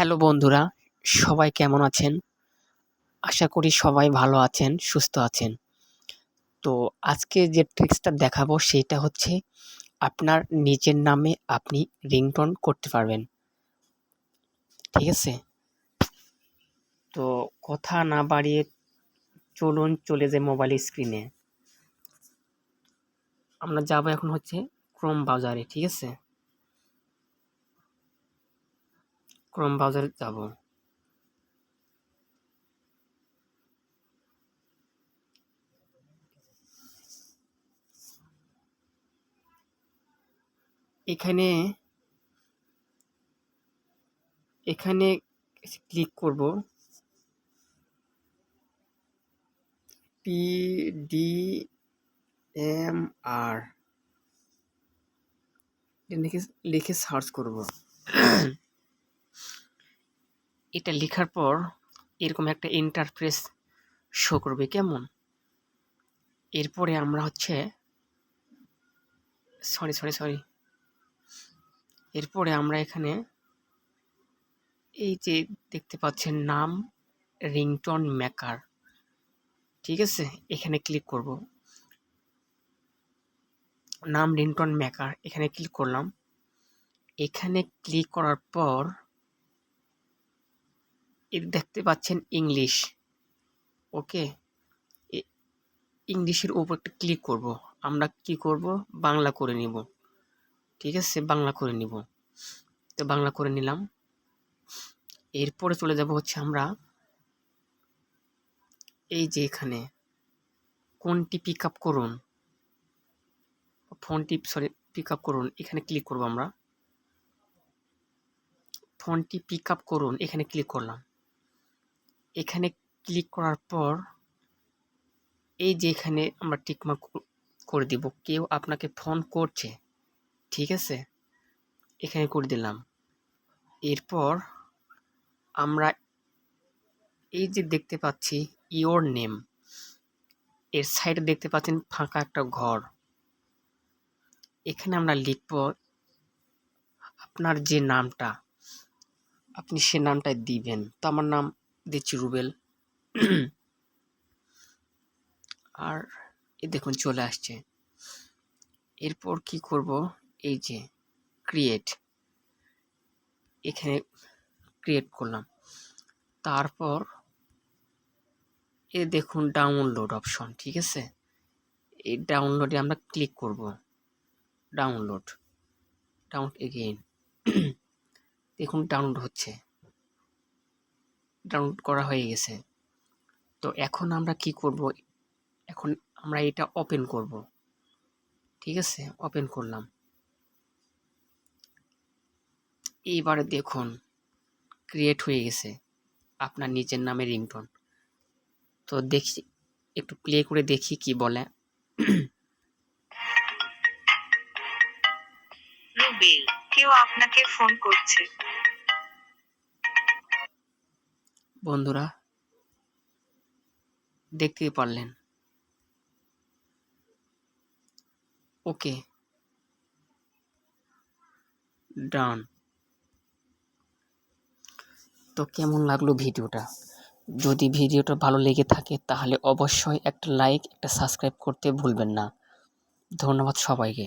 Hello বন্ধুরা, সবাই কেমন আছেন? আশা করি সবাই ভালো আছেন, সুস্থ আছেন। তো আজকে যে ট্রিক্সটা দেখাবো সেইটা হচ্ছে আপনার নিজের নামে আপনি রিংটোন করতে পারবেন। ঠিক আছে? তো কথা না বাড়িয়ে চলুন চলে যাই মোবাইল স্ক্রিনে। আমরা যাবো এখন হচ্ছে ক্রোম ব্রাউজারে, ঠিক আছে? ক্রোম ব্রাউজারে যাবো। এখানে এখানে ক্লিক করব PDMR লিখে সার্চ করব। এটা লেখার পর এরকম একটা ইন্টারফেস শো করবে, কেমন? এরপরে আমরা হচ্ছে সরি এরপরে আমরা এখানে এই যে দেখতে পাচ্ছেন নাম রিংটোন মেকার, ঠিক আছে? এখানে ক্লিক করব। নাম রিংটোন মেকার এখানে ক্লিক করলাম। এখানে ক্লিক করার পর এই দেখতে পাচ্ছেন ইংলিশ, ওকে? ইংলিশের উপর একটা ক্লিক করব। আমরা কি করব? বাংলা করে নিব, ঠিক আছে? বাংলা করে নিব। তো বাংলা করে নিলাম। এরপরে চলে যাব হচ্ছে আমরা এই যে এখানে কোনটি পিক আপ করুন, ফোনটি পিক আপ করুন, এখানে ক্লিক করব আমরা। ফোনটি পিক আপ করুন এখানে ক্লিক করলাম। এখানে ক্লিক করার পর এই যে এখানে আমরা টিকমার্ক করে দিব, কেউ আপনাকে ফোন করছে, ঠিক আছে? এখানে করে দিলাম। এরপর আমরা এই যে দেখতে পাচ্ছি ইওর নেম, এর সাইডে দেখতে পাচ্ছেন ফাঁকা একটা ঘর, এখানে আমরা লিখব আপনার যে নামটা আপনি সে নামটাই দিবেন। তো আমার নাম দিচ্ছি রুবেল। আর এই দেখুন চলে আসছে। এরপর কি করব? এই যে ক্রিয়েট, এখানে ক্রিয়েট করলাম। তারপর এই দেখুন ডাউনলোড অপশন, ঠিক আছে? এই ডাউনলোডে আমরা ক্লিক করব। Download again. দেখুন ডাউনলোড হচ্ছে, ডাউনলোড করা হয়ে গেছে। তো এখন আমরা কি করব? এখন আমরা এটা ওপেন করব, ঠিক আছে? ওপেন করলাম। এইবারে দেখুন ক্রিয়েট হয়ে গেছে আপনার নিজের নামে রিংটোন। তো দেখি, একটু প্লে করে দেখি কি বলে। রুবেল, কেউ আপনাকে ফোন করছে। বন্ধুরা দেখতেই পারলেন, ওকে, ডান। তো কেমন লাগলো ভিডিওটা? যদি ভিডিওটা ভালো লেগে থাকে তাহলে অবশ্যই একটা লাইক, একটা সাবস্ক্রাইব করতে ভুলবেন না। ধন্যবাদ সবাইকে।